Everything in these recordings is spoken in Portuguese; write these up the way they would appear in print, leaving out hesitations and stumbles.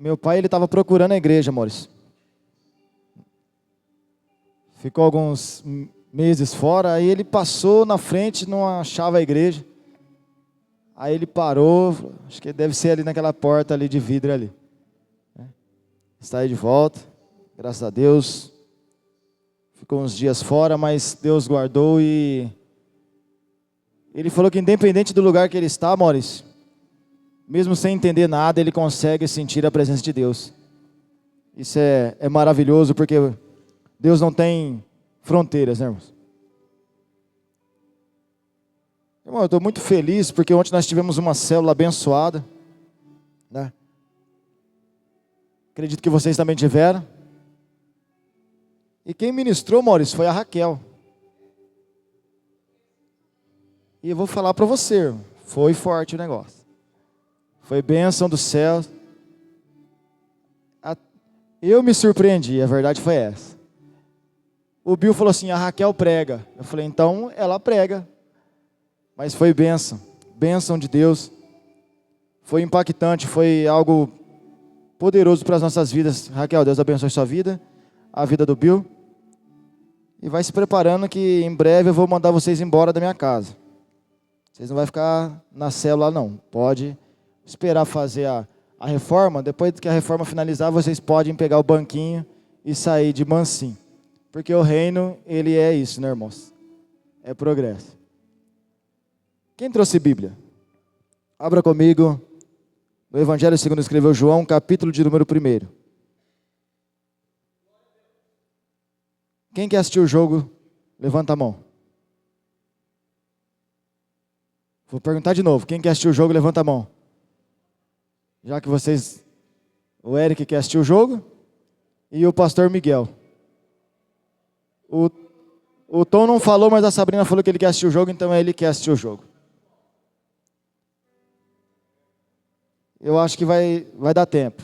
Meu pai, ele estava procurando a igreja, Maurício. Ficou alguns meses fora, aí ele passou na frente, não achava a igreja. Aí ele parou, acho que deve ser ali naquela porta ali de vidro ali. Saiu de volta, graças a Deus. Ficou uns dias fora, mas Deus guardou e ele falou que independente do lugar que ele está, Maurício, mesmo sem entender nada, ele consegue sentir a presença de Deus. Isso é maravilhoso, porque Deus não tem fronteiras, né, irmãos? Irmão, eu estou muito feliz, porque ontem nós tivemos uma célula abençoada, né? Acredito que vocês também tiveram. E quem ministrou, Maurício, foi a Raquel. E eu vou falar para você, irmão, foi forte o negócio. Foi bênção do céu. Eu me surpreendi, a verdade foi essa. O Bill falou assim, a Raquel prega. Eu falei, então ela prega. Mas foi bênção, bênção de Deus. Foi impactante, foi algo poderoso para as nossas vidas. Raquel, Deus abençoe sua vida, a vida do Bill. E vai se preparando que em breve eu vou mandar vocês embora da minha casa. Vocês não vão ficar na célula não. Pode esperar fazer a reforma. Depois que a reforma finalizar, vocês podem pegar o banquinho e sair de mansinho. Porque o reino, ele é isso, né, irmãos? É progresso. Quem trouxe Bíblia? Abra comigo no Evangelho segundo escreveu João, capítulo de número 1. Quem quer assistir o jogo, levanta a mão. Vou perguntar de novo. Quem quer assistir o jogo, levanta a mão. Já que vocês... O Eric quer assistir o jogo. E o pastor Miguel. O Tom não falou, mas a Sabrina falou que ele quer assistir o jogo, então é ele que quer assistir o jogo. Eu acho que vai dar tempo.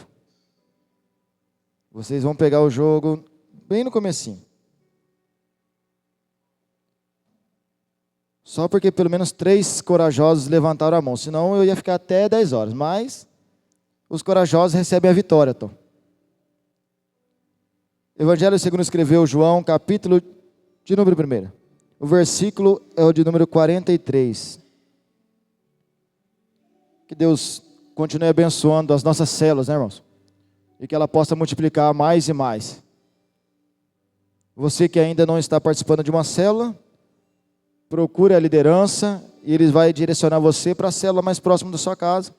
Vocês vão pegar o jogo bem no comecinho. Só porque pelo menos 3 corajosos levantaram a mão. Senão eu ia ficar até 10 horas. Mas os corajosos recebem a vitória, Tom. Evangelho segundo escreveu João, capítulo de número 1. O versículo é o de número 43. Que Deus continue abençoando as nossas células, né, irmãos? E que ela possa multiplicar mais e mais. Você que ainda não está participando de uma célula, procure a liderança e eles vão direcionar você para a célula mais próxima da sua casa.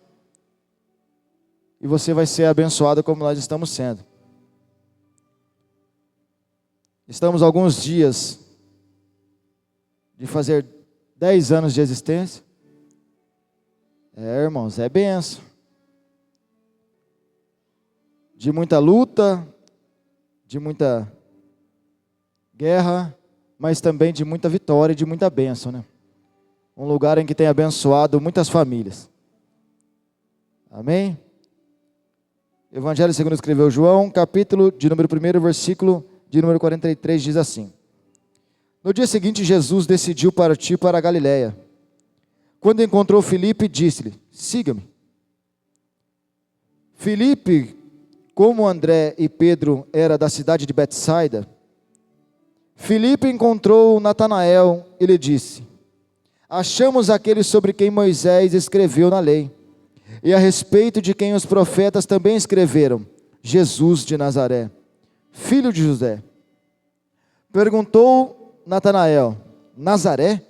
E você vai ser abençoado como nós estamos sendo. Estamos a alguns dias de fazer 10 anos de existência. Irmãos, é benção. De muita luta, de muita guerra, mas também de muita vitória e de muita bênção, né? Um lugar em que tem abençoado muitas famílias. Amém? Evangelho segundo escreveu João, capítulo de número 1, versículo de número 43, diz assim. No dia seguinte, Jesus decidiu partir para a Galiléia. Quando encontrou Filipe, disse-lhe, siga-me. Filipe, como André e Pedro era da cidade de Betsaida, Filipe encontrou Natanael e lhe disse, achamos aquele sobre quem Moisés escreveu na lei, e a respeito de quem os profetas também escreveram, Jesus de Nazaré, filho de José. Perguntou Natanael, Nazaré?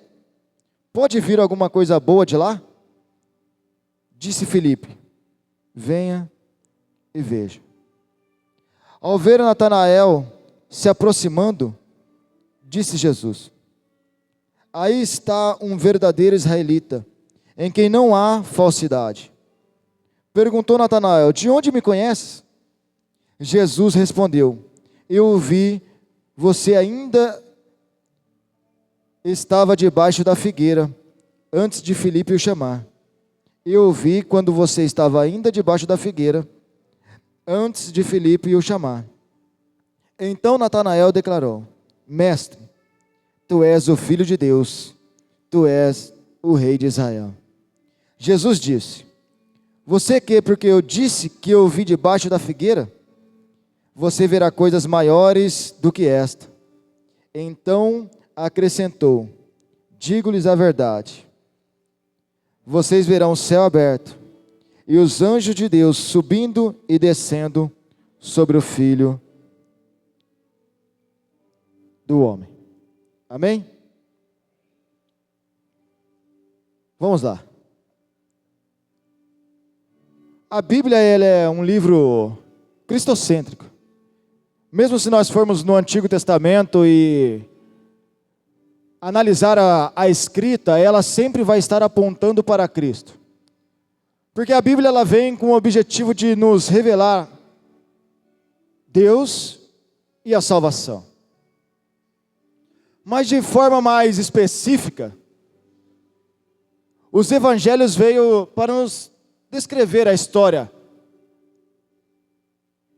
Pode vir alguma coisa boa de lá? Disse Filipe, venha e veja. Ao ver Natanael se aproximando, disse Jesus, aí está um verdadeiro israelita, em quem não há falsidade. Perguntou Natanael, de onde me conheces? Jesus respondeu, eu o vi, você ainda estava debaixo da figueira, antes de Filipe o chamar. Eu o vi quando você estava ainda debaixo da figueira, antes de Filipe o chamar. Então Natanael declarou, mestre, tu és o Filho de Deus, tu és o Rei de Israel. Jesus disse, Você que, porque eu disse que eu vi debaixo da figueira, você verá coisas maiores do que esta. Então acrescentou: digo-lhes a verdade. Vocês verão o céu aberto e os anjos de Deus subindo e descendo sobre o Filho do Homem. Amém? Vamos lá. A Bíblia ela é um livro cristocêntrico. Mesmo se nós formos no Antigo Testamento e analisar a escrita, ela sempre vai estar apontando para Cristo. Porque a Bíblia ela vem com o objetivo de nos revelar Deus e a salvação. Mas de forma mais específica, os evangelhos veio para nos descrever a história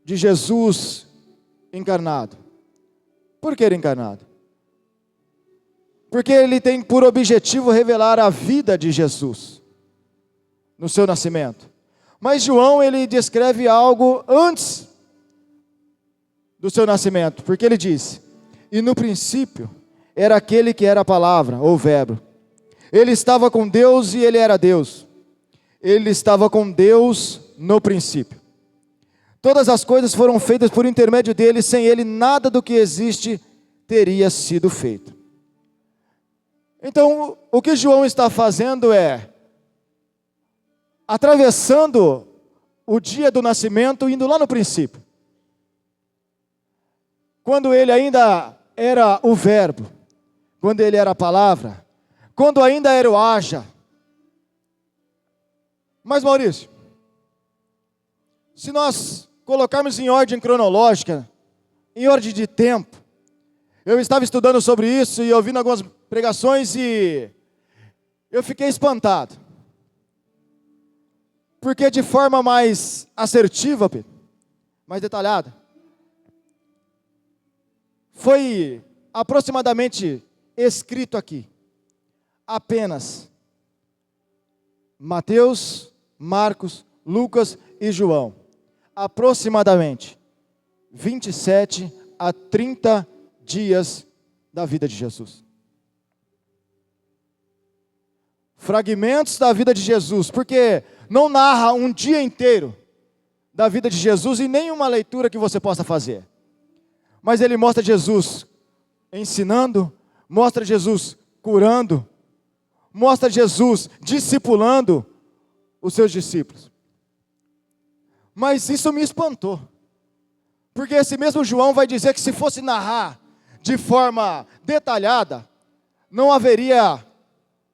de Jesus encarnado. Por que ele encarnado? Porque ele tem por objetivo revelar a vida de Jesus no seu nascimento. Mas João ele descreve algo antes do seu nascimento, porque ele diz: e no princípio era aquele que era a palavra, ou verbo. Ele estava com Deus e ele era Deus. Ele estava com Deus no princípio. Todas as coisas foram feitas por intermédio dele, sem ele nada do que existe teria sido feito. Então, o que João está fazendo é atravessando o dia do nascimento, indo lá no princípio. Quando ele ainda era o verbo, quando ele era a palavra, quando ainda era o haja. Mas Maurício, se nós colocarmos em ordem cronológica, em ordem de tempo, eu estava estudando sobre isso e ouvindo algumas pregações e eu fiquei espantado. Porque de forma mais assertiva, mais detalhada, foi aproximadamente escrito aqui apenas Mateus, Marcos, Lucas e João. Aproximadamente 27 a 30 dias da vida de Jesus. Fragmentos da vida de Jesus, porque não narra um dia inteiro da vida de Jesus e nenhuma leitura que você possa fazer. Mas ele mostra Jesus ensinando, mostra Jesus curando, mostra Jesus discipulando os seus discípulos. Mas isso me espantou, porque esse mesmo João vai dizer que se fosse narrar de forma detalhada, não haveria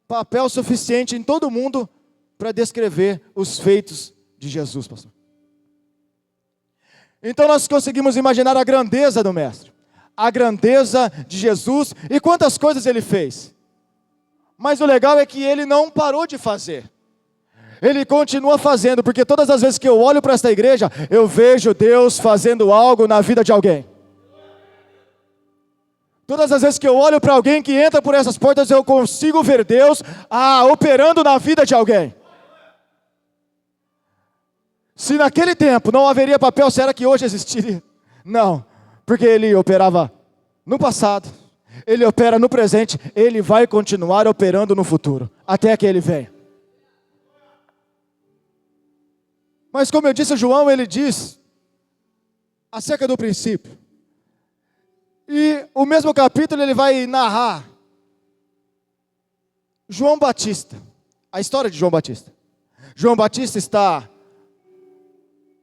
papel suficiente em todo mundo para descrever os feitos de Jesus, pastor. Então nós conseguimos imaginar a grandeza do Mestre, a grandeza de Jesus e quantas coisas ele fez. Mas o legal é que ele não parou de fazer. Ele continua fazendo, porque todas as vezes que eu olho para esta igreja, eu vejo Deus fazendo algo na vida de alguém. Todas as vezes que eu olho para alguém que entra por essas portas, eu consigo ver Deus operando na vida de alguém. Se naquele tempo não haveria papel, será que hoje existiria? Não, porque ele operava no passado, ele opera no presente, ele vai continuar operando no futuro, até que ele venha. Mas como eu disse, João, ele diz acerca do princípio. E o mesmo capítulo ele vai narrar João Batista, a história de João Batista. João Batista está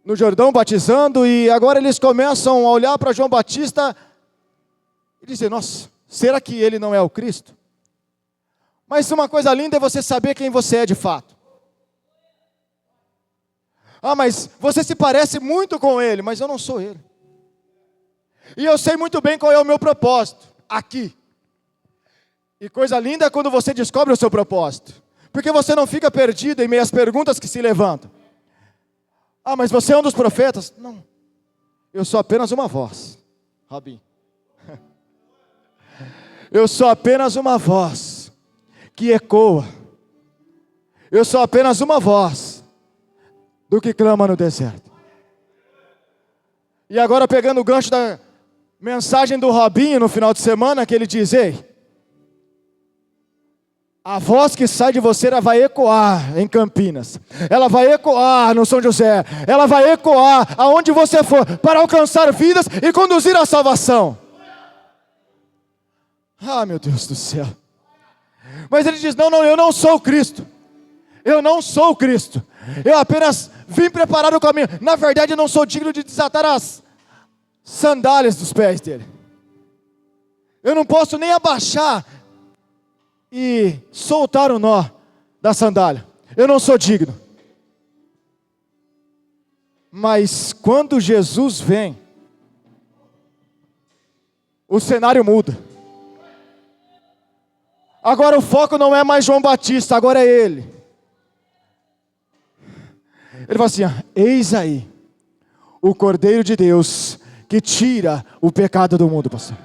no Jordão batizando e agora eles começam a olhar para João Batista e dizer: nossa, será que ele não é o Cristo? Mas uma coisa linda é você saber quem você é de fato. Mas você se parece muito com ele, mas eu não sou ele. E eu sei muito bem qual é o meu propósito aqui. E coisa linda é quando você descobre o seu propósito, porque você não fica perdido em meio às perguntas que se levantam. Mas você é um dos profetas? Não, eu sou apenas uma voz, Rabin. Eu sou apenas uma voz que ecoa. Eu sou apenas uma voz do que clama no deserto. E agora pegando o gancho da mensagem do Robinho no final de semana, que ele diz: ei, a voz que sai de você, ela vai ecoar em Campinas, ela vai ecoar no São José, ela vai ecoar aonde você for, para alcançar vidas e conduzir à salvação. Ah, meu Deus do céu. Mas ele diz: não, eu não sou o Cristo. Eu não sou o Cristo. Eu apenas vim preparar o caminho. Na verdade, eu não sou digno de desatar as sandálias dos pés dele. Eu não posso nem abaixar e soltar o nó da sandália. Eu não sou digno. Mas quando Jesus vem, o cenário muda. Agora o foco não é mais João Batista, agora é ele. Ele fala assim: eis aí o Cordeiro de Deus que tira o pecado do mundo, pastor.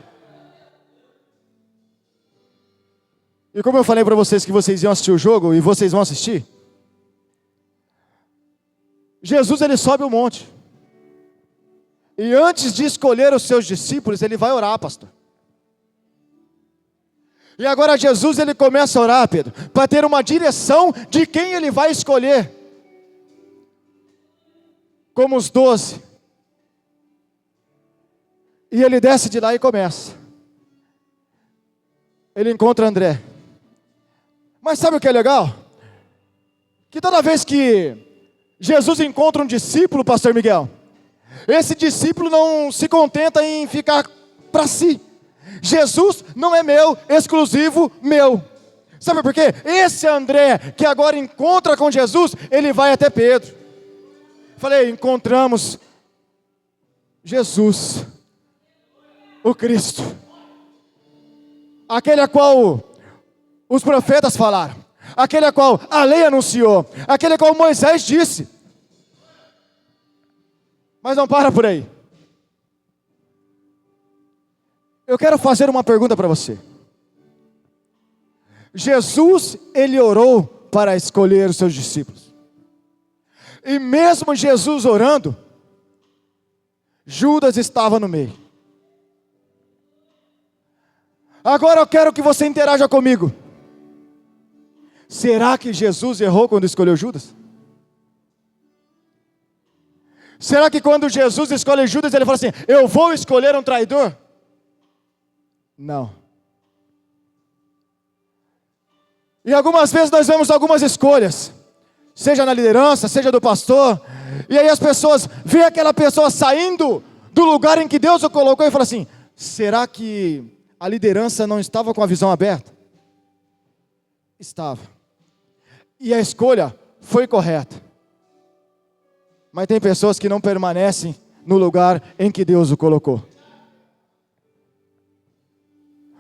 E como eu falei para vocês que vocês iam assistir o jogo, e vocês vão assistir, Jesus ele sobe o monte, e antes de escolher os seus discípulos, ele vai orar, pastor. E agora Jesus ele começa a orar, Pedro, para ter uma direção de quem ele vai escolher como os 12. E ele desce de lá e começa. Ele encontra André. Mas sabe o que é legal? Que toda vez que Jesus encontra um discípulo, pastor Miguel, esse discípulo não se contenta em ficar para si. Jesus não é meu, exclusivo meu. Sabe por quê? Esse André que agora encontra com Jesus, ele vai até Pedro. Falei: encontramos Jesus, o Cristo, aquele a qual os profetas falaram, aquele a qual a lei anunciou, aquele a qual Moisés disse. Mas não para por aí. Eu quero fazer uma pergunta para você. Jesus, ele orou para escolher os seus discípulos. E mesmo Jesus orando, Judas estava no meio. Agora eu quero que você interaja comigo. Será que Jesus errou quando escolheu Judas? Será que quando Jesus escolhe Judas, ele fala assim: eu vou escolher um traidor? Não. E algumas vezes nós vemos algumas escolhas, seja na liderança, seja do pastor, e aí as pessoas veem aquela pessoa saindo do lugar em que Deus o colocou e falam assim: será que a liderança não estava com a visão aberta? Estava. E a escolha foi correta. Mas tem pessoas que não permanecem no lugar em que Deus o colocou.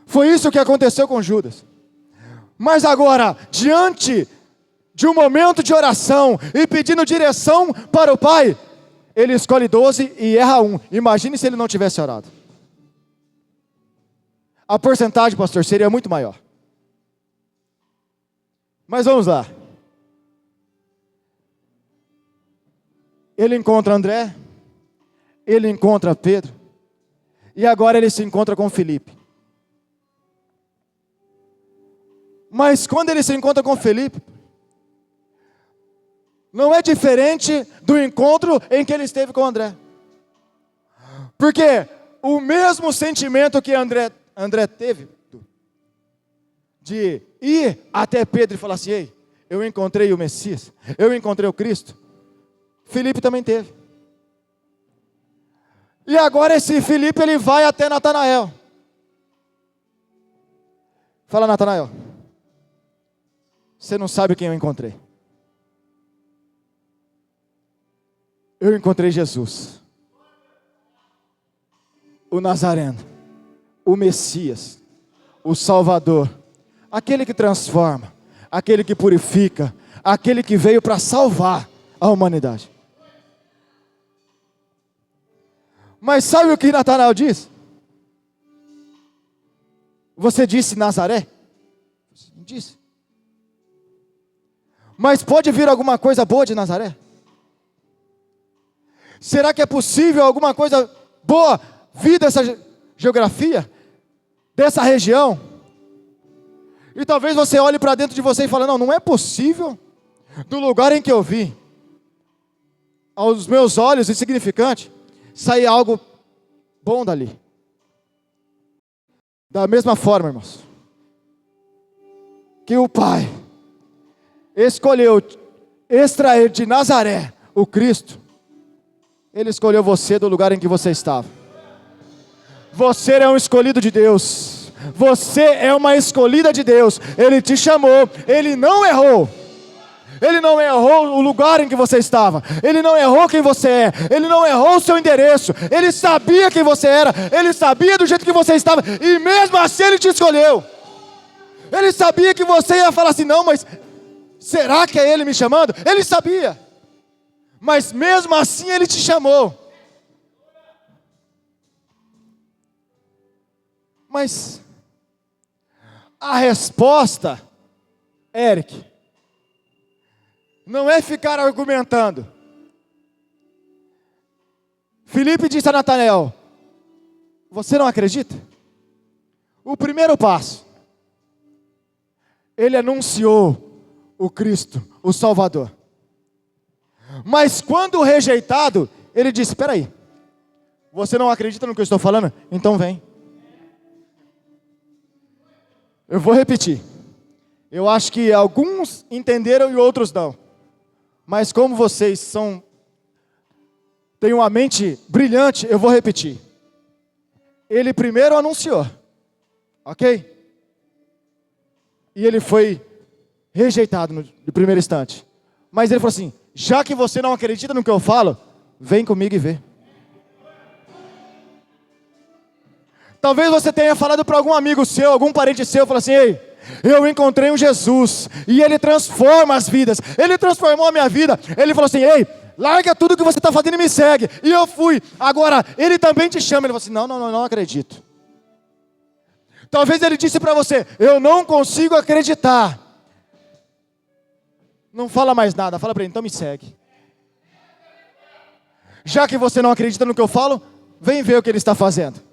Foi isso que aconteceu com Judas. Mas agora, diante de um momento de oração e pedindo direção para o Pai, ele escolhe 12 e erra um. Imagine se ele não tivesse orado. A porcentagem, pastor, seria muito maior. Mas vamos lá. Ele encontra André, ele encontra Pedro, e agora ele se encontra com Felipe. Mas quando ele se encontra com Felipe, não é diferente do encontro em que ele esteve com André. Porque o mesmo sentimento que André teve, de ir até Pedro e falar assim: ei, eu encontrei o Messias, eu encontrei o Cristo, Felipe também teve. E agora esse Felipe, ele vai até Natanael. Fala: Natanael, você não sabe quem eu encontrei. Eu encontrei Jesus, o Nazareno, o Messias, o Salvador, aquele que transforma, aquele que purifica, aquele que veio para salvar a humanidade. Mas sabe o que Natanael diz? Você disse Nazaré? Disse. Mas pode vir alguma coisa boa de Nazaré? Será que é possível alguma coisa boa vir dessa geografia, dessa região? E talvez você olhe para dentro de você e fale, não, não é possível, do lugar em que eu vim, aos meus olhos insignificante, sair algo bom dali. Da mesma forma, irmãos, que o Pai escolheu extrair de Nazaré o Cristo, Ele escolheu você do lugar em que você estava. Você é um escolhido de Deus, você é uma escolhida de Deus, Ele te chamou, Ele não errou. Ele não errou o lugar em que você estava, Ele não errou quem você é, Ele não errou o seu endereço, Ele sabia quem você era, Ele sabia do jeito que você estava, e mesmo assim Ele te escolheu. Ele sabia que você ia falar assim, não, mas será que é Ele me chamando? Ele sabia, mas mesmo assim Ele te chamou. Mas a resposta, Eric, não é ficar argumentando. Filipe disse a Natanael, você não acredita? O primeiro passo, ele anunciou o Cristo, o Salvador. Mas quando rejeitado, ele disse, espera aí, você não acredita no que eu estou falando? Então vem. Eu vou repetir. Eu acho que alguns entenderam e outros não. Mas como vocês têm uma mente brilhante, eu vou repetir. Ele primeiro anunciou, ok? E ele foi rejeitado no primeiro instante. Mas ele falou assim, já que você não acredita no que eu falo, vem comigo e vê. Talvez você tenha falado para algum amigo seu, algum parente seu, falou assim, ei, eu encontrei um Jesus, e Ele transforma as vidas, Ele transformou a minha vida, Ele falou assim, ei, larga tudo que você está fazendo e me segue, e eu fui, agora Ele também te chama, Ele falou assim, não acredito. Talvez Ele disse para você, eu não consigo acreditar, não fala mais nada, fala para Ele, então me segue. Já que você não acredita no que eu falo, vem ver o que Ele está fazendo.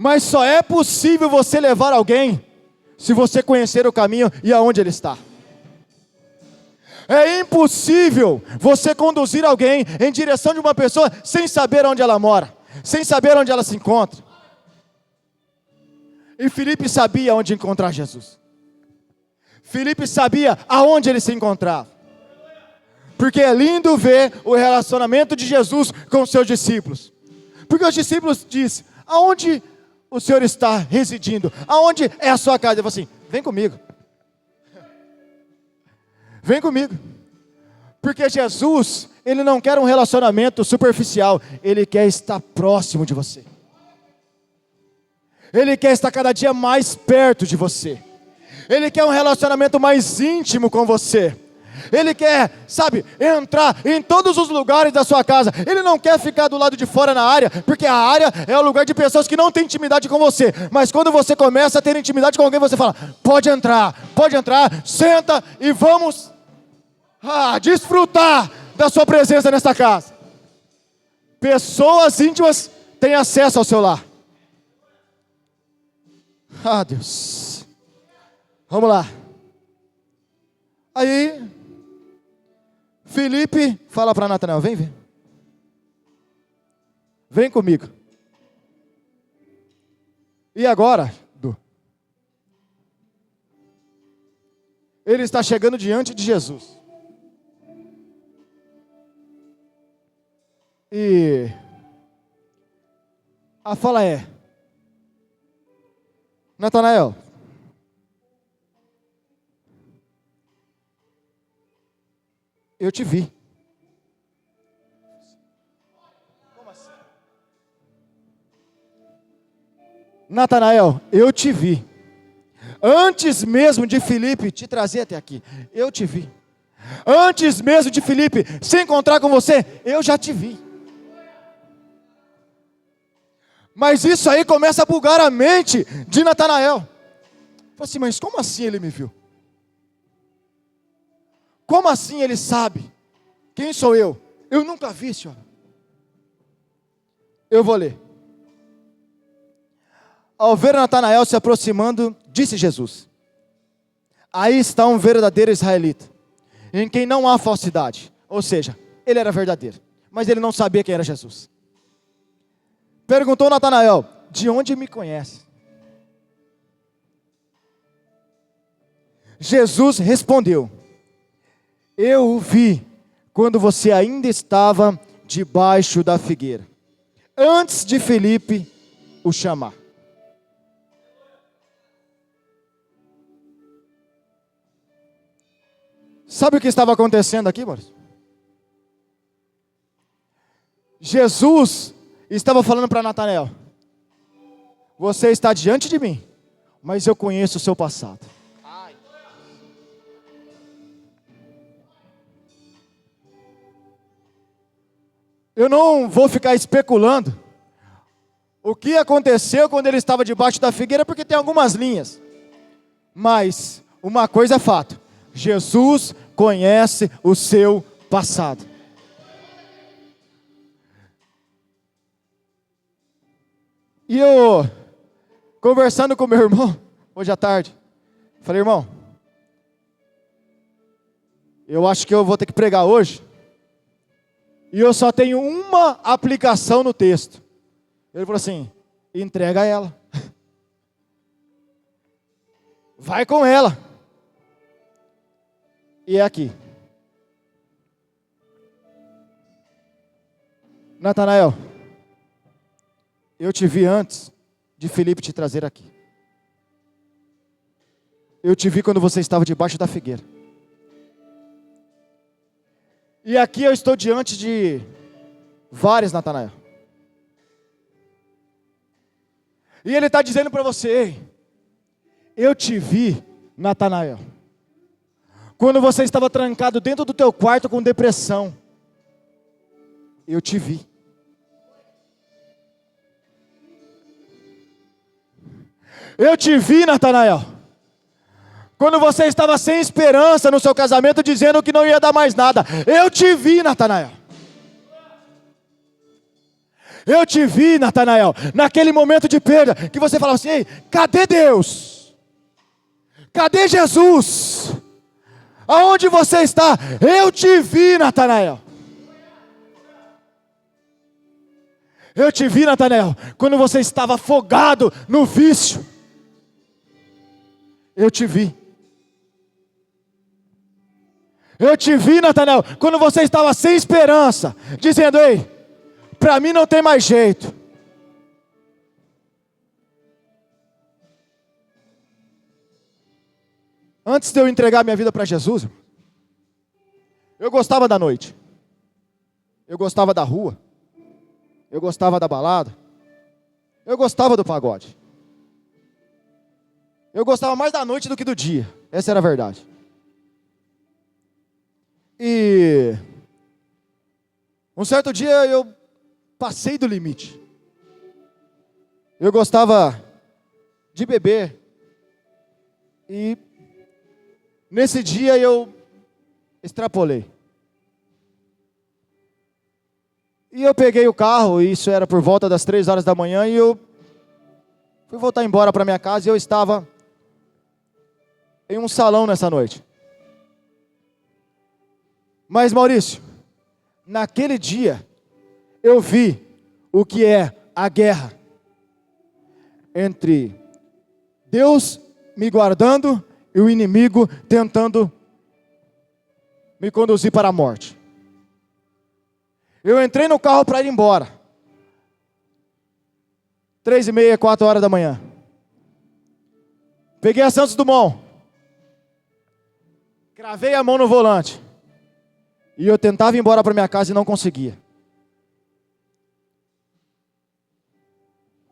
Mas só é possível você levar alguém se você conhecer o caminho e aonde ele está. É impossível você conduzir alguém em direção de uma pessoa sem saber onde ela mora, sem saber onde ela se encontra. E Filipe sabia onde encontrar Jesus. Filipe sabia aonde ele se encontrava. Porque é lindo ver o relacionamento de Jesus com os seus discípulos. Porque os discípulos dizem, aonde o Senhor está residindo? Aonde é a sua casa? Ele falou assim, vem comigo. Vem comigo. Porque Jesus, Ele não quer um relacionamento superficial. Ele quer estar próximo de você. Ele quer estar cada dia mais perto de você. Ele quer um relacionamento mais íntimo com você. Ele quer, entrar em todos os lugares da sua casa. Ele não quer ficar do lado de fora na área, porque a área é o lugar de pessoas que não têm intimidade com você. Mas quando você começa a ter intimidade com alguém, você fala, pode entrar, senta e vamos desfrutar da sua presença nesta casa. Pessoas íntimas têm acesso ao seu lar. Deus. Vamos lá. Aí Filipe fala para Natanael, vem ver. Vem comigo. E agora, ele está chegando diante de Jesus. E a fala é, Natanael, eu te vi. Como assim? Natanael, eu te vi. Antes mesmo de Filipe te trazer até aqui, eu te vi. Antes mesmo de Filipe se encontrar com você, eu já te vi. Mas isso aí começa a bugar a mente de Natanael. Falei assim, mas como assim ele me viu? Como assim ele sabe quem sou eu? Eu nunca vi, Senhor. Eu vou ler. Ao ver Natanael se aproximando, disse Jesus: aí está um verdadeiro israelita, em quem não há falsidade. Ou seja, ele era verdadeiro, mas ele não sabia quem era Jesus. Perguntou Natanael: de onde me conhece? Jesus respondeu: eu o vi quando você ainda estava debaixo da figueira, antes de Felipe o chamar. Sabe o que estava acontecendo aqui, Maurício? Jesus estava falando para Natanael: você está diante de mim, mas eu conheço o seu passado. Eu não vou ficar especulando o que aconteceu quando ele estava debaixo da figueira, porque tem algumas linhas. Mas uma coisa é fato: Jesus conhece o seu passado. E eu, conversando com meu irmão, hoje à tarde, falei: irmão, eu acho que eu vou ter que pregar hoje, e eu só tenho uma aplicação no texto. Ele falou assim: entrega ela. Vai com ela. E é aqui. Natanael, eu te vi antes de Felipe te trazer aqui. Eu te vi quando você estava debaixo da figueira. E aqui eu estou diante de vários Natanael. E ele está dizendo para você: ei, eu te vi, Natanael, quando você estava trancado dentro do teu quarto com depressão. Eu te vi. Eu te vi, Natanael, quando você estava sem esperança no seu casamento, dizendo que não ia dar mais nada. Eu te vi, Natanael. Eu te vi, Natanael, naquele momento de perda, que você falava assim: ei, cadê Deus? Cadê Jesus? Aonde você está? Eu te vi, Natanael. Eu te vi, Natanael, quando você estava afogado no vício. Eu te vi. Eu te vi, Natanael, quando você estava sem esperança, dizendo: ei, para mim não tem mais jeito. Antes de eu entregar minha vida para Jesus, eu gostava da noite, eu gostava da rua, eu gostava da balada, eu gostava do pagode. Eu gostava mais da noite do que do dia, essa era a verdade. E um certo dia eu passei do limite. Eu gostava de beber. E nesse dia eu extrapolei. E eu peguei o carro, e isso era por volta das 3 horas da manhã, e eu fui voltar embora para minha casa, e eu estava em um salão nessa noite. Mas, Maurício, naquele dia, eu vi o que é a guerra entre Deus me guardando e o inimigo tentando me conduzir para a morte. Eu entrei no carro para ir embora. 3h30, 4 horas da manhã. Peguei a Santos Dumont. Cravei a mão no volante. E eu tentava ir embora para minha casa e não conseguia.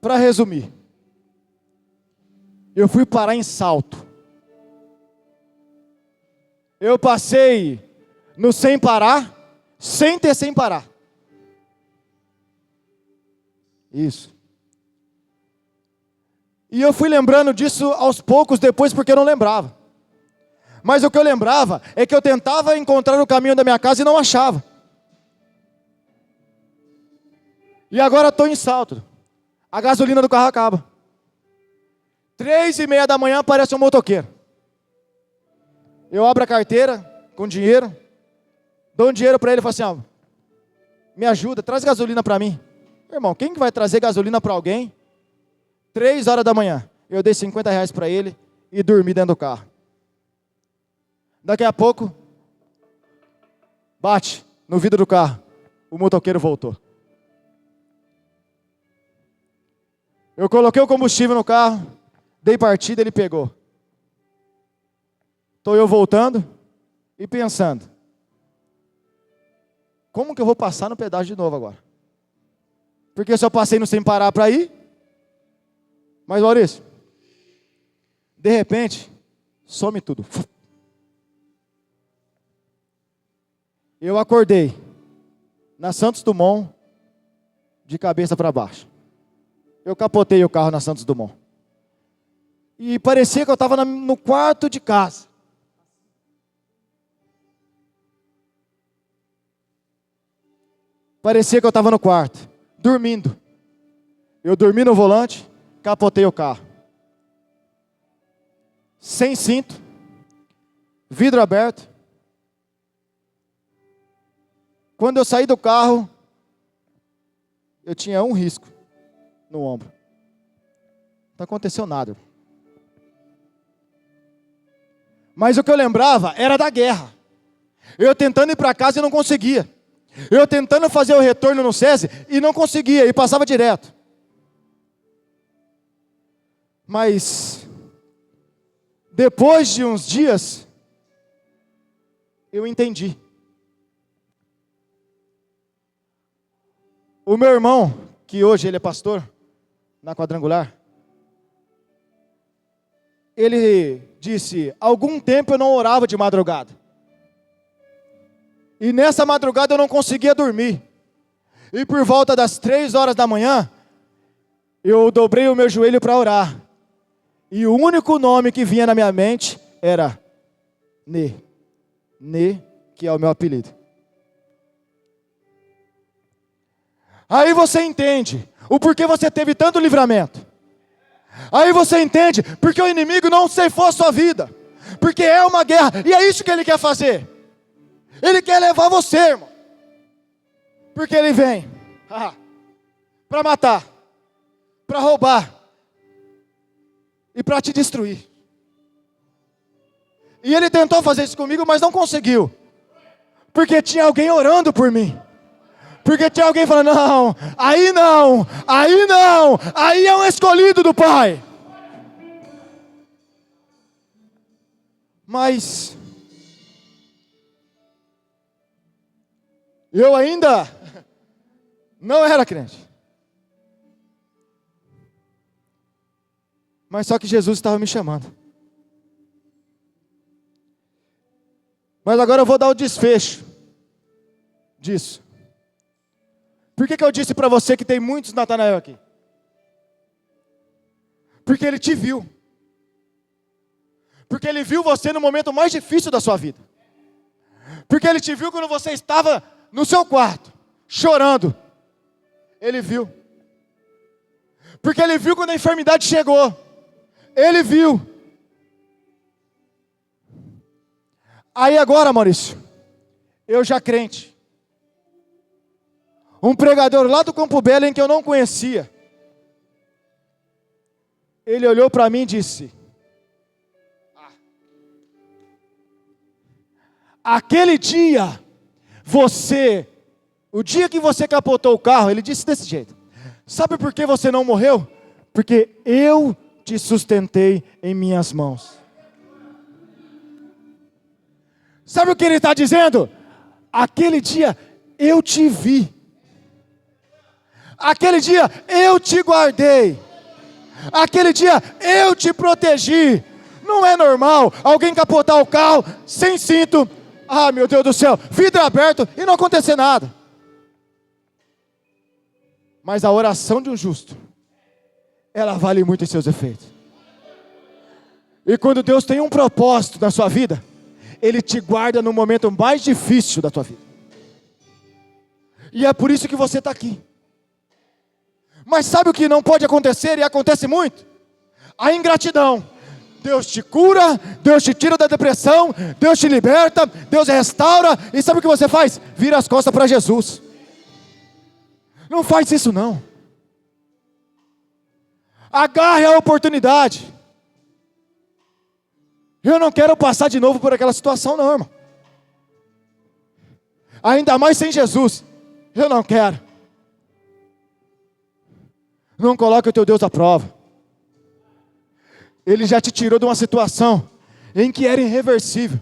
Para resumir, eu fui parar em Salto. Eu passei no sem parar, sem ter sem parar. Isso. E eu fui lembrando disso aos poucos depois, porque eu não lembrava. Mas o que eu lembrava é que eu tentava encontrar o caminho da minha casa e não achava. E agora estou em Salto. A gasolina do carro acaba. 3:30 da manhã aparece um motoqueiro. Eu abro a carteira com dinheiro. Dou um dinheiro para ele e falo assim, ó, me ajuda, traz gasolina para mim. Irmão, quem que vai trazer gasolina para alguém? 3 horas da manhã. Eu dei R$50 para ele e dormi dentro do carro. Daqui a pouco, bate no vidro do carro. O motoqueiro voltou. Eu coloquei o combustível no carro, dei partida, ele pegou. Estou eu voltando e pensando, como que eu vou passar no pedágio de novo agora? Porque eu só passei no sem parar para ir. Mas Maurício, de repente, some tudo. Eu acordei na Santos Dumont, de cabeça para baixo. Eu capotei o carro na Santos Dumont. E parecia que eu estava no quarto de casa. Parecia que eu estava no quarto, dormindo. Eu dormi no volante, capotei o carro. Sem cinto, vidro aberto. Quando eu saí do carro, eu tinha um risco no ombro. Não aconteceu nada. Mas o que eu lembrava era da guerra. Eu tentando ir para casa e não conseguia. Eu tentando fazer o retorno no SESI e não conseguia, e passava direto. Mas, depois de uns dias, eu entendi. O meu irmão, que hoje ele é pastor, na Quadrangular, ele disse, algum tempo eu não orava de madrugada. E nessa madrugada eu não conseguia dormir. E por volta das 3 horas da manhã, eu dobrei o meu joelho para orar. E o único nome que vinha na minha mente era Nê. Nê, que é o meu apelido. Aí você entende o porquê você teve tanto livramento. Aí você entende porque o inimigo não ceifou a sua vida. Porque é uma guerra, e é isso que ele quer fazer. Ele quer levar você, irmão. Porque ele vem para matar, para roubar e para te destruir. E ele tentou fazer isso comigo, mas não conseguiu. Porque tinha alguém orando por mim. Porque tinha alguém falando, não, aí não, aí não, aí é um escolhido do Pai. Mas eu ainda não era crente. Mas só que Jesus estava me chamando. Mas agora eu vou dar o desfecho disso. Por que eu disse para você que tem muitos Natanael aqui? Porque ele te viu. Porque ele viu você no momento mais difícil da sua vida. Porque ele te viu quando você estava no seu quarto, chorando. Ele viu. Porque ele viu quando a enfermidade chegou. Ele viu. Aí agora, Maurício, eu já crente, um pregador lá do Campo Belo em que eu não conhecia, ele olhou para mim e disse, aquele dia, o dia que você capotou o carro, ele disse desse jeito, sabe por que você não morreu? Porque eu te sustentei em minhas mãos. Sabe o que ele está dizendo? Aquele dia eu te vi. Aquele dia eu te guardei. Aquele dia eu te protegi. Não é normal alguém capotar o carro sem cinto. Ah, meu Deus do céu, vidro aberto e não acontecer nada. Mas a oração de um justo, ela vale muito em seus efeitos. E quando Deus tem um propósito na sua vida, Ele te guarda no momento mais difícil da tua vida. E é por isso que você está aqui. Mas sabe o que não pode acontecer e acontece muito? A ingratidão. Deus te cura, Deus te tira da depressão, Deus te liberta, Deus restaura, e sabe o que você faz? Vira as costas para Jesus. Não faz isso não. Agarre a oportunidade. Eu não quero passar de novo por aquela situação não, irmão. Ainda mais sem Jesus. Eu não quero. Não coloque o teu Deus à prova. Ele já te tirou de uma situação em que era irreversível.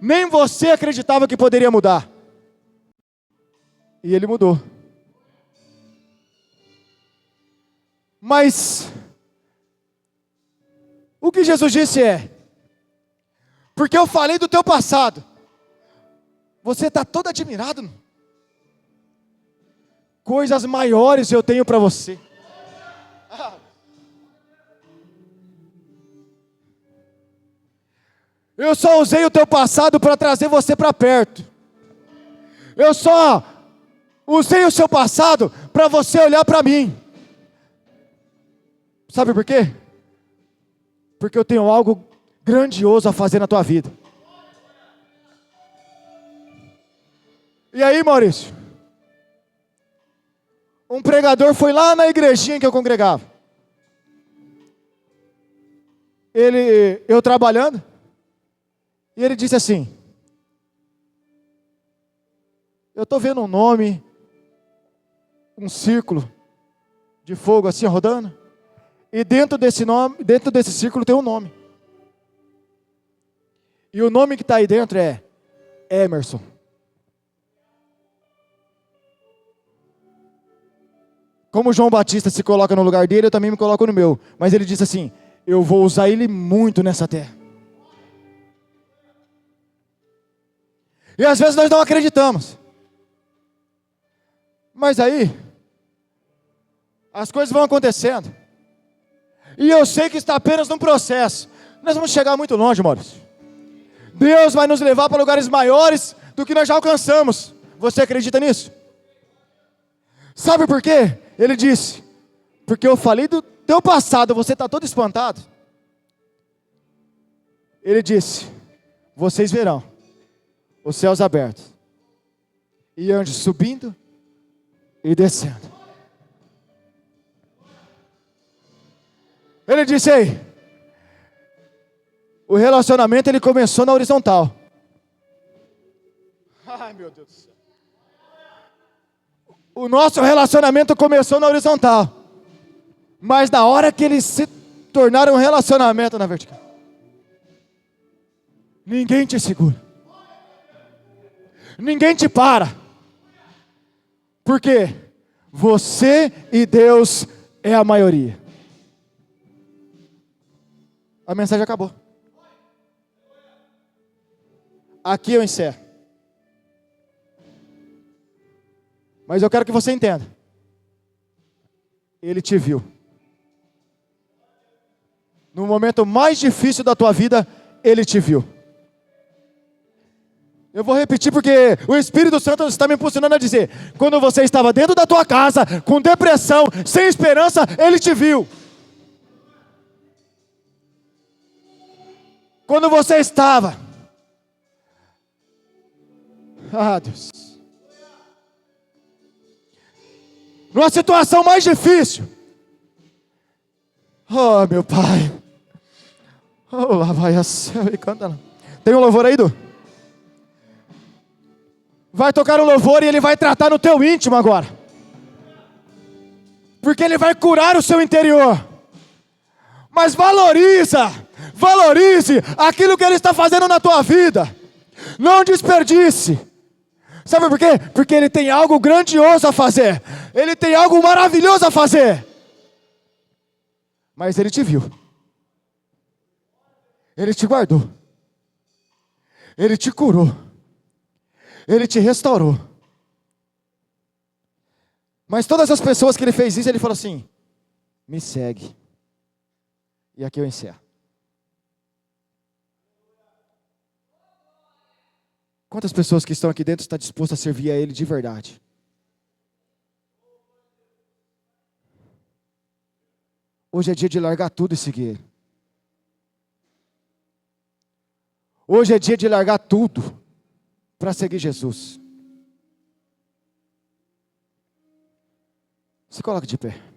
Nem você acreditava que poderia mudar. E Ele mudou. Mas o que Jesus disse é: porque eu falei do teu passado, você está todo admirado. Coisas maiores eu tenho para você. Eu só usei o teu passado para trazer você para perto. Eu só usei o seu passado para você olhar para mim. Sabe por quê? Porque eu tenho algo grandioso a fazer na tua vida. E aí, Maurício? Um pregador foi lá na igrejinha que eu congregava. Eu trabalhando, e ele disse assim: eu estou vendo um nome, um círculo de fogo assim rodando, e dentro desse círculo tem um nome. E o nome que está aí dentro é Emerson. Como João Batista se coloca no lugar dele, eu também me coloco no meu. Mas ele disse assim: eu vou usar ele muito nessa terra. E às vezes nós não acreditamos. Mas aí, as coisas vão acontecendo. E eu sei que está apenas num processo. Nós vamos chegar muito longe, Maurício. Deus vai nos levar para lugares maiores do que nós já alcançamos. Você acredita nisso? Sabe por quê? Ele disse: porque eu falei do teu passado, você está todo espantado. Ele disse: vocês verão os céus abertos e anjos subindo e descendo. Ele disse: ei, o relacionamento ele começou na horizontal. Ai, meu Deus do céu. O nosso relacionamento começou na horizontal, mas na hora que eles se tornaram um relacionamento na vertical, ninguém te segura, ninguém te para, porque você e Deus é a maioria. A mensagem acabou. Aqui eu encerro. Mas eu quero que você entenda. Ele te viu. No momento mais difícil da tua vida, Ele te viu. Eu vou repetir porque o Espírito Santo está me impulsionando a dizer: quando você estava dentro da tua casa, com depressão, sem esperança, Ele te viu. Quando você estava, Deus, numa situação mais difícil, oh meu Pai, oh lá vai a céu e canta. Tem um louvor aí, Du? Vai tocar um louvor e ele vai tratar no teu íntimo agora, porque ele vai curar o seu interior. Mas valorize aquilo que ele está fazendo na tua vida. Não desperdice. Sabe por quê? Porque ele tem algo grandioso a fazer. Ele tem algo maravilhoso a fazer. Mas ele te viu. Ele te guardou. Ele te curou. Ele te restaurou. Mas todas as pessoas que ele fez isso, ele falou assim: me segue. E aqui eu encerro. Quantas pessoas que estão aqui dentro estão dispostas a servir a Ele de verdade? Hoje é dia de largar tudo e seguir Ele. Hoje é dia de largar tudo para seguir Jesus. Se coloque de pé.